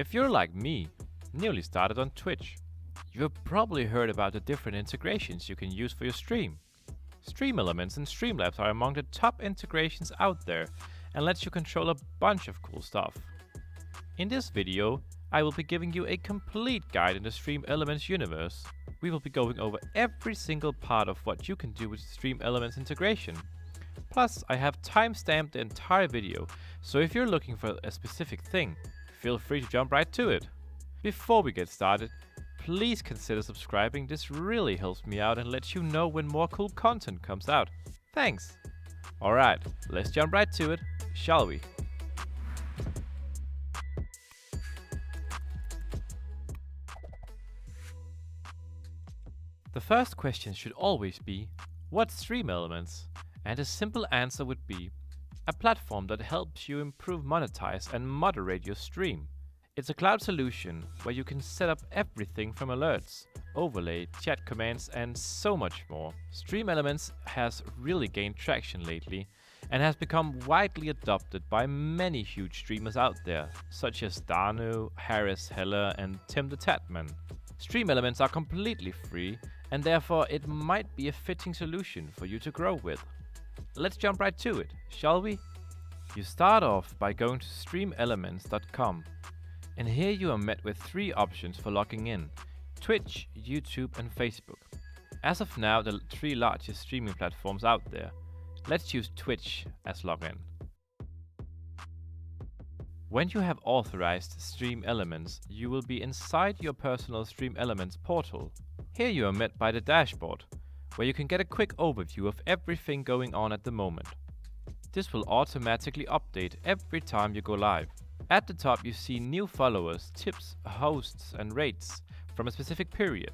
If you're like me, newly started on Twitch, you've probably heard about the different integrations you can use for your stream. StreamElements and Streamlabs are among the top integrations out there and lets you control a bunch of cool stuff. In this video, I will be giving you a complete guide in the StreamElements universe. We will be going over every single part of what you can do with StreamElements integration. Plus, I have time-stamped the entire video, so if you're looking for a specific thing, feel free to jump right to it. Before we get started, please consider subscribing. This really helps me out and lets you know when more cool content comes out. Thanks! Alright, let's jump right to it, shall we? The first question should always be, what's StreamElements? And a simple answer would be, a platform that helps you improve, monetize and moderate your stream. It's a cloud solution where you can set up everything from alerts, overlay, chat commands and so much more. StreamElements has really gained traction lately and has become widely adopted by many huge streamers out there, such as Danu, Harris Heller and Tim the Tatman. StreamElements are completely free and therefore it might be a fitting solution for you to grow with. Let's jump right to it, shall we? You start off by going to StreamElements.com, and here you are met with three options for logging in: Twitch, YouTube and Facebook. As of now, the three largest streaming platforms out there. Let's use Twitch as login. When you have authorized StreamElements, you will be inside your personal StreamElements portal. Here you are met by the dashboard, where you can get a quick overview of everything going on at the moment. This will automatically update every time you go live. At the top you see new followers, tips, hosts and rates from a specific period.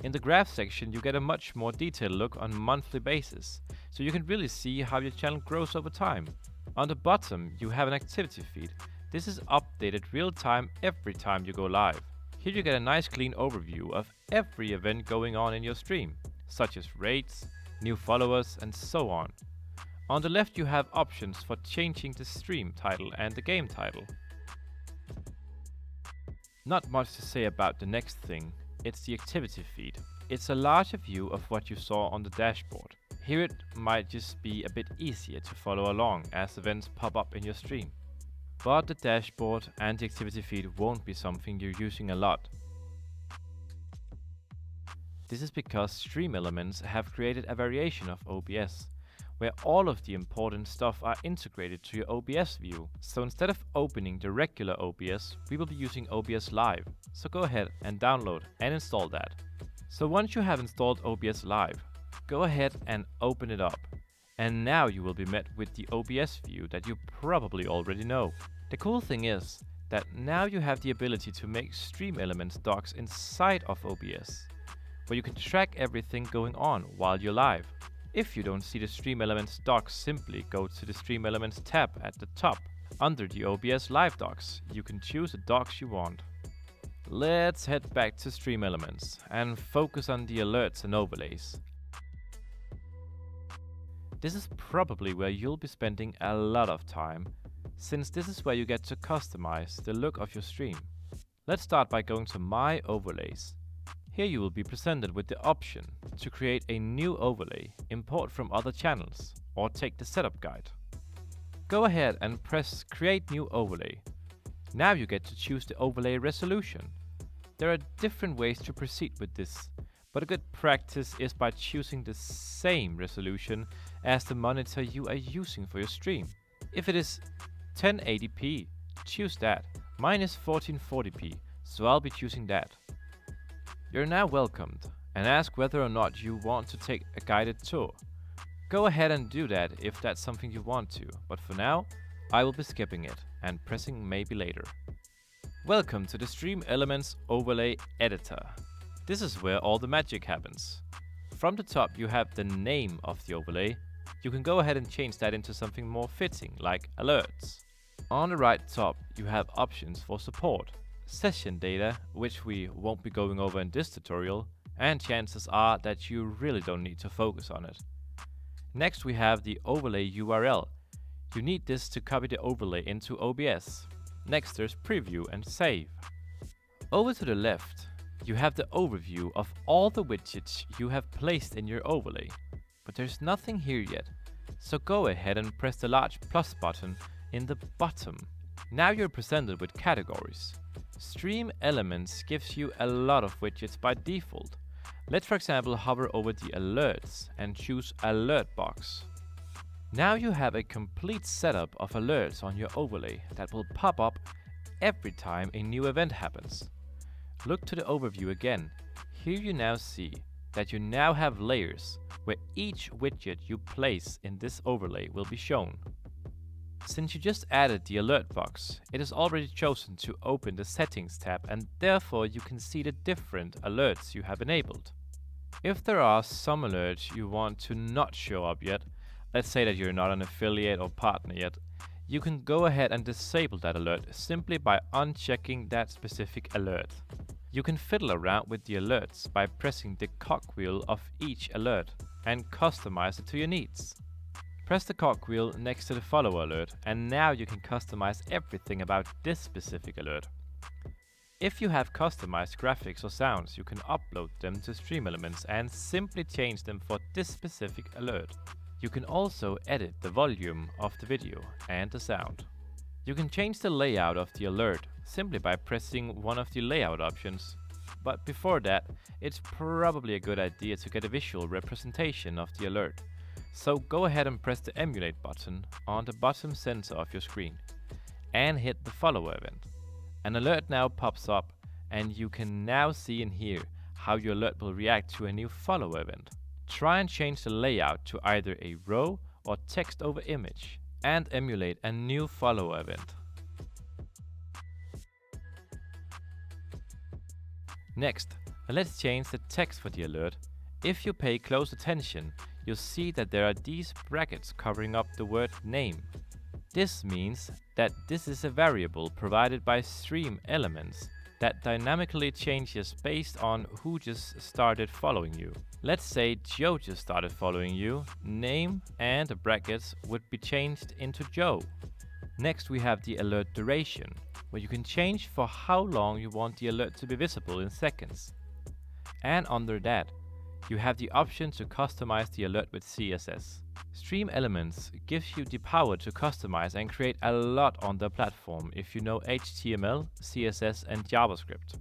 In the graph section you get a much more detailed look on a monthly basis, so you can really see how your channel grows over time. On the bottom you have an activity feed. This is updated real time every time you go live. Here you get a nice clean overview of every event going on in your stream, such as rates, new followers and so on. On the left you have options for changing the stream title and the game title. Not much to say about the next thing, it's the activity feed. It's a larger view of what you saw on the dashboard. Here it might just be a bit easier to follow along as events pop up in your stream. But the dashboard and the activity feed won't be something you're using a lot. This is because StreamElements have created a variation of OBS, where all of the important stuff are integrated to your OBS view. So instead of opening the regular OBS, we will be using OBS Live. So go ahead and download and install that. So once you have installed OBS Live, go ahead and open it up. And now you will be met with the OBS view that you probably already know. The cool thing is that now you have the ability to make StreamElements docs inside of OBS, where you can track everything going on while you're live. If you don't see the StreamElements docs, simply go to the StreamElements tab at the top. Under the OBS Live docs, you can choose the docs you want. Let's head back to StreamElements and focus on the alerts and overlays. This is probably where you'll be spending a lot of time, since this is where you get to customize the look of your stream. Let's start by going to My Overlays. Here you will be presented with the option to create a new overlay, import from other channels, or take the setup guide. Go ahead and press Create New Overlay. Now you get to choose the overlay resolution. There are different ways to proceed with this, but a good practice is by choosing the same resolution as the monitor you are using for your stream. If it is 1080p, choose that. Mine is 1440p, so I'll be choosing that. You're now welcomed, and ask whether or not you want to take a guided tour. Go ahead and do that if that's something you want to, but for now, I will be skipping it and pressing maybe later. Welcome to the StreamElements Overlay Editor. This is where all the magic happens. From the top you have the name of the overlay. You can go ahead and change that into something more fitting, like alerts. On the right top you have options for support, session data, which we won't be going over in this tutorial, and chances are that you really don't need to focus on it. Next we have the overlay URL. You need this to copy the overlay into OBS. Next there's Preview and Save. Over to the left, you have the overview of all the widgets you have placed in your overlay. But there's nothing here yet, so go ahead and press the large plus button in the bottom. Now you're presented with categories. StreamElements gives you a lot of widgets by default. Let's for example hover over the alerts and choose Alert Box. Now you have a complete setup of alerts on your overlay that will pop up every time a new event happens. Look to the overview again. Here you now see that you now have layers where each widget you place in this overlay will be shown. Since you just added the alert box, it is already chosen to open the Settings tab, and therefore you can see the different alerts you have enabled. If there are some alerts you want to not show up yet, let's say that you're not an affiliate or partner yet, you can go ahead and disable that alert simply by unchecking that specific alert. You can fiddle around with the alerts by pressing the cogwheel of each alert and customize it to your needs. Press the cogwheel next to the follow alert, and now you can customize everything about this specific alert. If you have customized graphics or sounds, you can upload them to StreamElements and simply change them for this specific alert. You can also edit the volume of the video and the sound. You can change the layout of the alert simply by pressing one of the layout options. But before that, it's probably a good idea to get a visual representation of the alert. So go ahead and press the Emulate button on the bottom center of your screen and hit the follow event. An alert now pops up, and you can now see and hear how your alert will react to a new follow event. Try and change the layout to either a row or text over image and emulate a new follow event. Next, let's change the text for the alert. If you pay close attention, you'll see that there are these brackets covering up the word name. This means that this is a variable provided by StreamElements that dynamically changes based on who just started following you. Let's say Joe just started following you, name and the brackets would be changed into Joe. Next we have the alert duration, where you can change for how long you want the alert to be visible in seconds. And under that, you have the option to customize the alert with CSS. StreamElements gives you the power to customize and create a lot on the platform if you know HTML, CSS and JavaScript.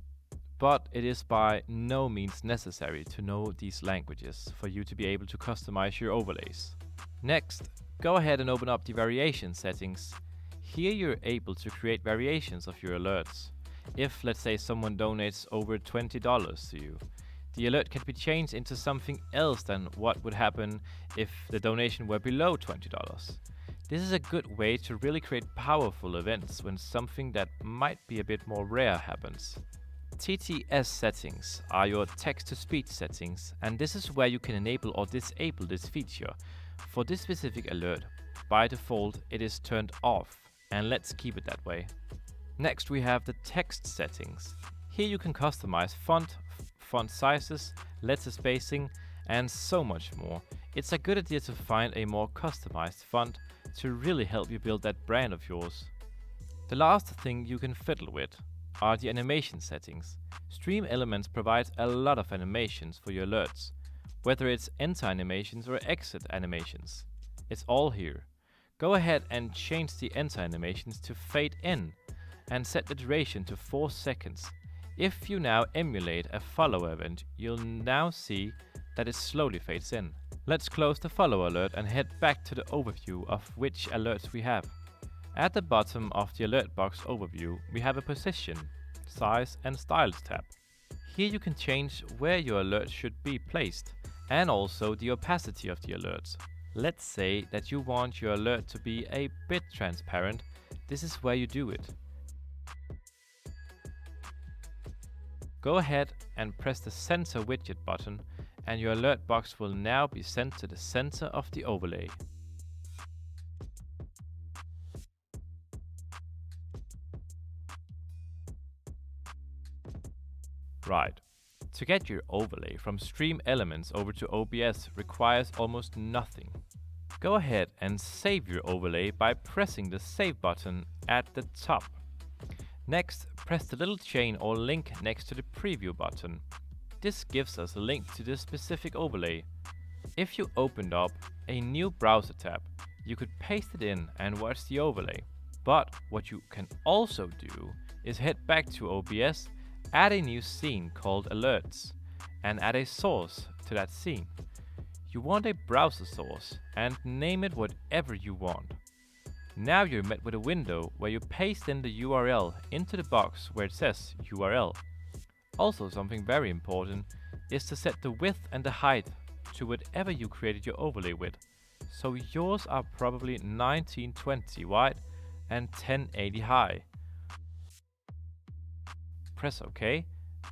But it is by no means necessary to know these languages for you to be able to customize your overlays. Next, go ahead and open up the variation settings. Here you're able to create variations of your alerts. If, let's say, someone donates over $20 to you, the alert can be changed into something else than what would happen if the donation were below $20. This is a good way to really create powerful events when something that might be a bit more rare happens. TTS settings are your text-to-speech settings, and this is where you can enable or disable this feature. For this specific alert, by default it is turned off, and let's keep it that way. Next we have the text settings. Here you can customize font sizes, letter spacing and so much more. It's a good idea to find a more customized font to really help you build that brand of yours. The last thing you can fiddle with are the animation settings. StreamElements provides a lot of animations for your alerts, whether it's enter animations or exit animations. It's all here. Go ahead and change the enter animations to fade in and set the duration to 4 seconds. If you now emulate a follow event, you'll now see that it slowly fades in. Let's close the follow alert and head back to the overview of which alerts we have. At the bottom of the alert box overview, we have a position, size and styles tab. Here you can change where your alert should be placed and also the opacity of the alerts. Let's say that you want your alert to be a bit transparent. This is where you do it. Go ahead and press the center widget button, and your alert box will now be sent to the center of the overlay. Right. To get your overlay from StreamElements over to OBS requires almost nothing. Go ahead and save your overlay by pressing the Save button at the top. Next, press the little chain or link next to the preview button. This gives us a link to this specific overlay. If you opened up a new browser tab, you could paste it in and watch the overlay. But what you can also do is head back to OBS, add a new scene called Alerts, and add a source to that scene. You want a browser source and name it whatever you want. Now you're met with a window where you paste in the URL into the box where it says URL. Also, something very important is to set the width and the height to whatever you created your overlay with. So yours are probably 1920 wide and 1080 high. Press OK,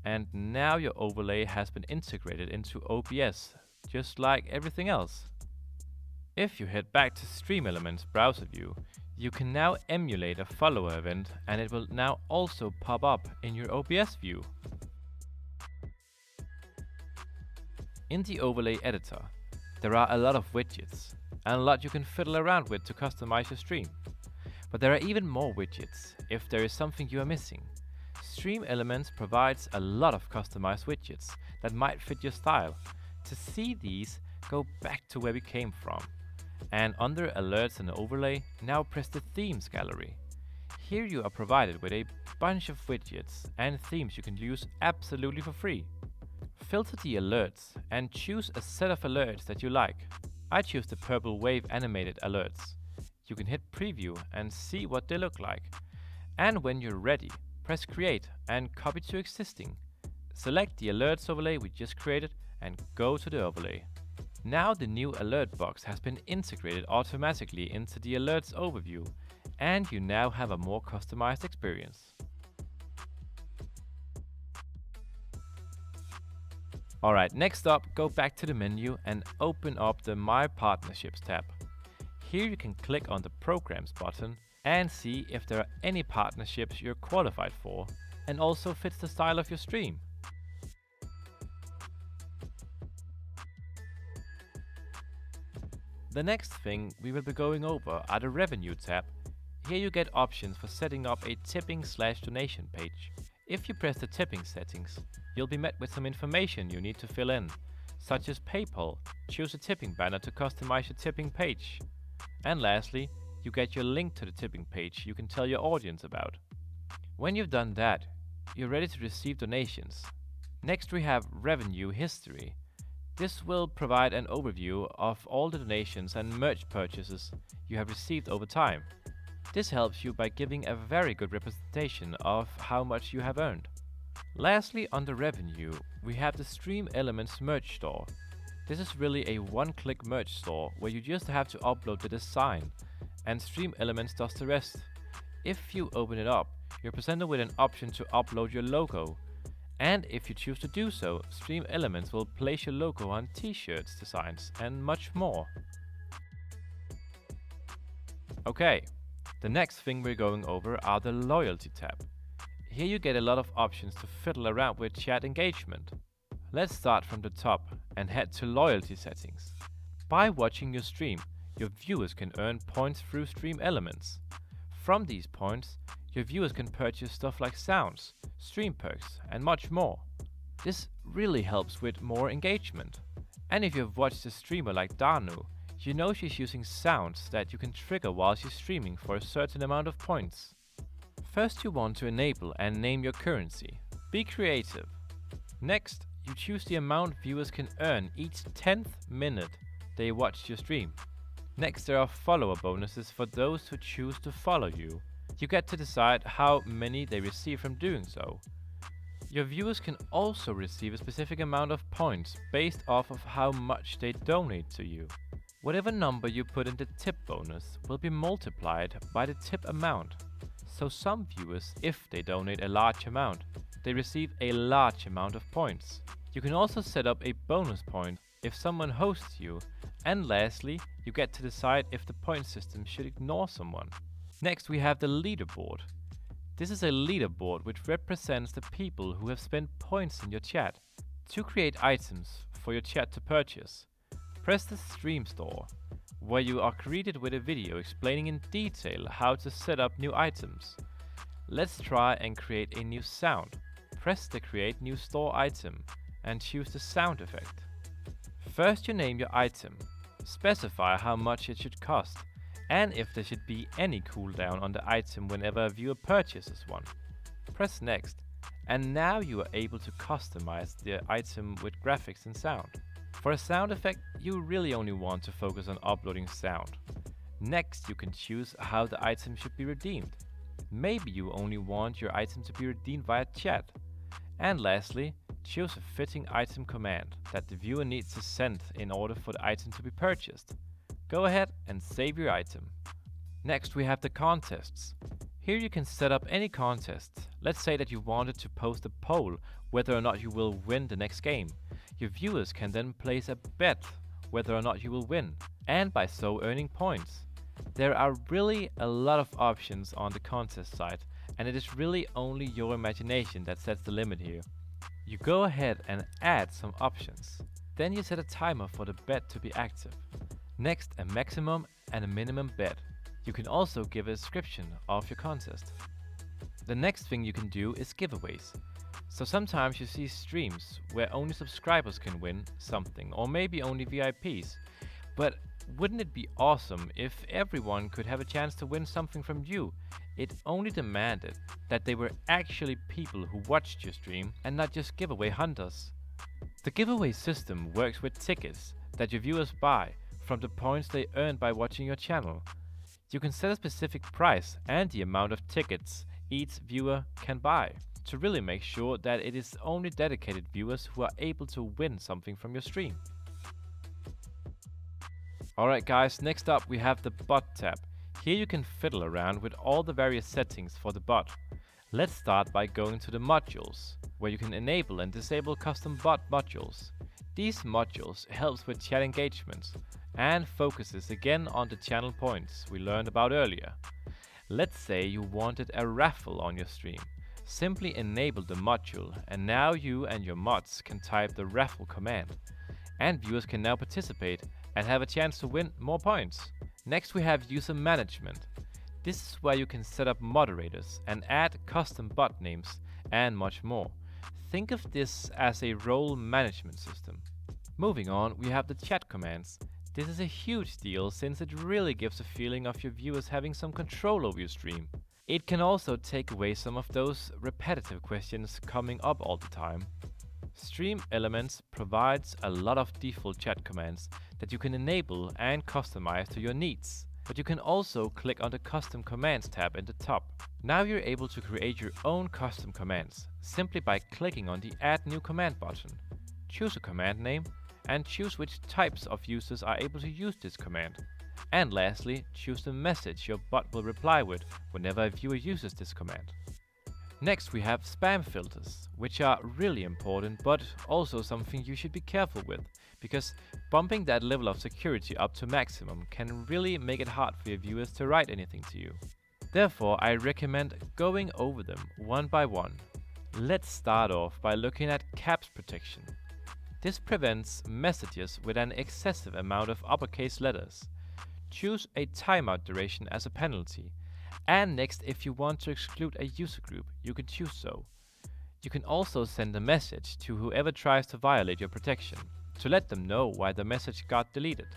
and now your overlay has been integrated into OBS, just like everything else. If you head back to StreamElements browser view, you can now emulate a follower event, and it will now also pop up in your OBS view. In the overlay editor, there are a lot of widgets, and a lot you can fiddle around with to customize your stream. But there are even more widgets if there is something you are missing. StreamElements provides a lot of customized widgets that might fit your style. To see these, go back to where we came from. And under Alerts and Overlay, now press the Themes gallery. Here you are provided with a bunch of widgets and themes you can use absolutely for free. Filter the alerts and choose a set of alerts that you like. I choose the purple wave animated alerts. You can hit preview and see what they look like. And when you're ready, press create and copy to existing. Select the alerts overlay we just created and go to the overlay. Now the new alert box has been integrated automatically into the alerts overview, and you now have a more customized experience. Alright, next up, go back to the menu and open up the My Partnerships tab. Here you can click on the Programs button and see if there are any partnerships you're qualified for and also fits the style of your stream. The next thing we will be going over are the Revenue tab. Here you get options for setting up a tipping/donation page. If you press the tipping settings, you'll be met with some information you need to fill in, such as PayPal. Choose a tipping banner to customize your tipping page. And lastly, you get your link to the tipping page you can tell your audience about. When you've done that, you're ready to receive donations. Next we have Revenue History. This will provide an overview of all the donations and merch purchases you have received over time. This helps you by giving a very good representation of how much you have earned. Lastly, under Revenue, we have the StreamElements merch store. This is really a one-click merch store where you just have to upload the design, and StreamElements does the rest. If you open it up, you're presented with an option to upload your logo. And if you choose to do so, StreamElements will place your logo on t-shirts, designs, and much more. Okay, the next thing we're going over are the Loyalty tab. Here you get a lot of options to fiddle around with chat engagement. Let's start from the top and head to Loyalty settings. By watching your stream, your viewers can earn points through StreamElements. From these points, your viewers can purchase stuff like sounds, stream perks, and much more. This really helps with more engagement. And if you've watched a streamer like Danu, you know she's using sounds that you can trigger while she's streaming for a certain amount of points. First you want to enable and name your currency. Be creative. Next, you choose the amount viewers can earn each 10th minute they watch your stream. Next, there are follower bonuses for those who choose to follow you. You get to decide how many they receive from doing so. Your viewers can also receive a specific amount of points based off of how much they donate to you. Whatever number you put in the tip bonus will be multiplied by the tip amount. So some viewers, if they donate a large amount, they receive a large amount of points. You can also set up a bonus point if someone hosts you. And lastly, you get to decide if the point system should ignore someone. Next we have the leaderboard. This is a leaderboard which represents the people who have spent points in your chat. To create items for your chat to purchase, press the Stream Store, where you are greeted with a video explaining in detail how to set up new items. Let's try and create a new sound. Press the Create New Store item and choose the sound effect. First you name your item, specify how much it should cost, and if there should be any cooldown on the item whenever a viewer purchases one. Press Next, and now you are able to customize the item with graphics and sound. For a sound effect, you really only want to focus on uploading sound. Next, you can choose how the item should be redeemed. Maybe you only want your item to be redeemed via chat. And lastly, choose a fitting item command that the viewer needs to send in order for the item to be purchased. Go ahead and save your item. Next we have the contests. Here you can set up any contest. Let's say that you wanted to post a poll whether or not you will win the next game. Your viewers can then place a bet whether or not you will win, and by so earning points. There are really a lot of options on the contest site, and it is really only your imagination that sets the limit here. You go ahead and add some options. Then you set a timer for the bet to be active. Next, a maximum and a minimum bet. You can also give a description of your contest. The next thing you can do is giveaways. So sometimes you see streams where only subscribers can win something, or maybe only VIPs. But wouldn't it be awesome if everyone could have a chance to win something from you? It only demanded that they were actually people who watched your stream and not just giveaway hunters. The giveaway system works with tickets that your viewers buy from the points they earn by watching your channel. You can set a specific price and the amount of tickets each viewer can buy to really make sure that it is only dedicated viewers who are able to win something from your stream. Alright guys, next up we have the bot tab. Here you can fiddle around with all the various settings for the bot. Let's start by going to the modules, where you can enable and disable custom bot modules. These modules helps with chat engagements and focuses again on the channel points we learned about earlier. Let's say you wanted a raffle on your stream. Simply enable the module and now you and your mods can type the raffle command. And viewers can now participate and have a chance to win more points. Next we have user management. This is where you can set up moderators and add custom bot names and much more. Think of this as a role management system. Moving on, we have the chat commands. This is a huge deal since it really gives a feeling of your viewers having some control over your stream. It can also take away some of those repetitive questions coming up all the time. StreamElements provides a lot of default chat commands that you can enable and customize to your needs. But you can also click on the Custom Commands tab in the top. Now you're able to create your own custom commands simply by clicking on the Add New Command button. Choose a command name and choose which types of users are able to use this command. And lastly, choose the message your bot will reply with whenever a viewer uses this command. Next we have spam filters, which are really important but also something you should be careful with, because bumping that level of security up to maximum can really make it hard for your viewers to write anything to you. Therefore, I recommend going over them one by one. Let's start off by looking at caps protection. This prevents messages with an excessive amount of uppercase letters. Choose a timeout duration as a penalty. And next, if you want to exclude a user group, you can choose so. You can also send a message to whoever tries to violate your protection, to let them know why the message got deleted.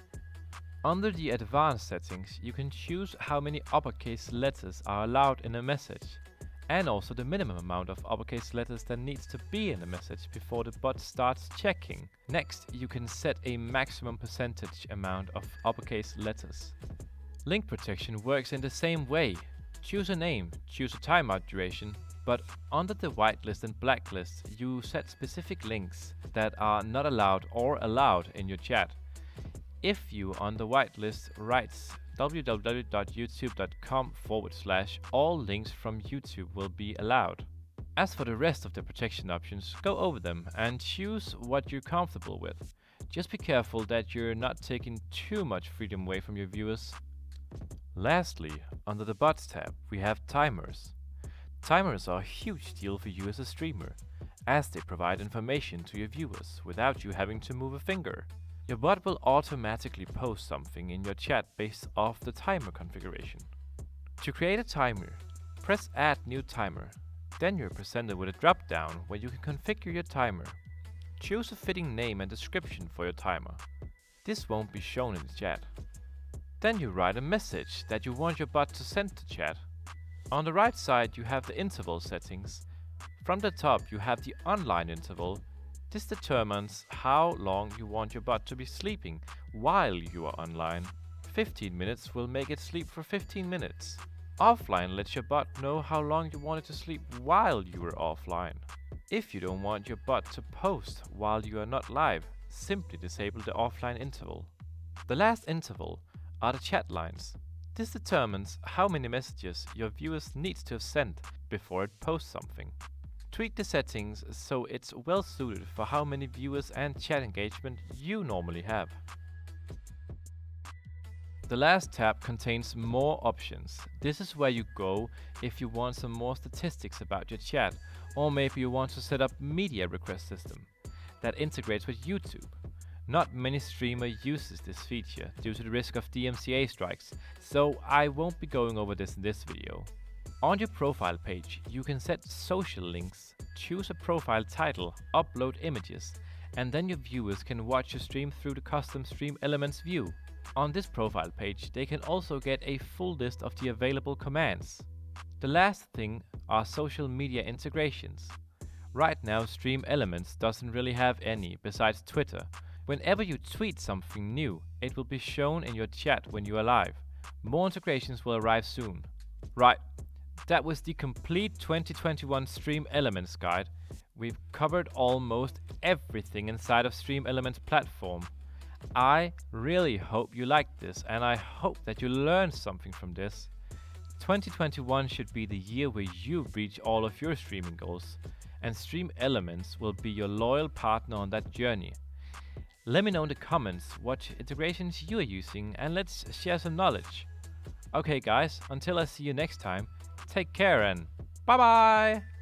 Under the advanced settings, you can choose how many uppercase letters are allowed in a message, and also the minimum amount of uppercase letters that needs to be in the message before the bot starts checking. Next, you can set a maximum percentage amount of uppercase letters. Link protection works in the same way. Choose a name, choose a timeout duration, but under the whitelist and blacklist you set specific links that are not allowed or allowed in your chat. If you on the whitelist writes www.youtube.com/, all links from YouTube will be allowed. As for the rest of the protection options, go over them and choose what you're comfortable with. Just be careful that you're not taking too much freedom away from your viewers. Lastly, under the bots tab, we have timers. Timers are a huge deal for you as a streamer, as they provide information to your viewers without you having to move a finger. Your bot will automatically post something in your chat based off the timer configuration. To create a timer, Press Add New Timer. Then you're presented with a drop-down where you can configure your timer. Choose a fitting name and description for your timer. This won't be shown in the chat. Then you write a message that you want your bot to send to chat. On the right side you have the interval settings. From the top you have the online interval. This determines how long you want your bot to be sleeping while you are online. 15 minutes will make it sleep for 15 minutes. Offline lets your bot know how long you want it to sleep while you are offline. If you don't want your bot to post while you are not live, simply disable the offline interval. The last interval are the chat lines. This determines how many messages your viewers need to have sent before it posts something. Tweak the settings so it's well suited for how many viewers and chat engagement you normally have. The last tab contains more options. This is where you go if you want some more statistics about your chat, or maybe you want to set up media request system that integrates with YouTube. Not many streamers uses this feature due to the risk of DMCA strikes, so I won't be going over this in this video. On your profile page, you can set social links, choose a profile title, upload images, and then your viewers can watch your stream through the custom StreamElements view. On this profile page, they can also get a full list of the available commands. The last thing are social media integrations. Right now, StreamElements doesn't really have any besides Twitter. Whenever you tweet something new, it will be shown in your chat when you are live. More integrations will arrive soon. Right, that was the complete 2021 StreamElements guide. We've covered almost everything inside of StreamElements platform. I really hope you liked this, and I hope that you learned something from this. 2021 should be the year where you reach all of your streaming goals, and StreamElements will be your loyal partner on that journey. Let me know in the comments what integrations you are using, and let's share some knowledge. Okay guys, until I see you next time, take care and bye bye!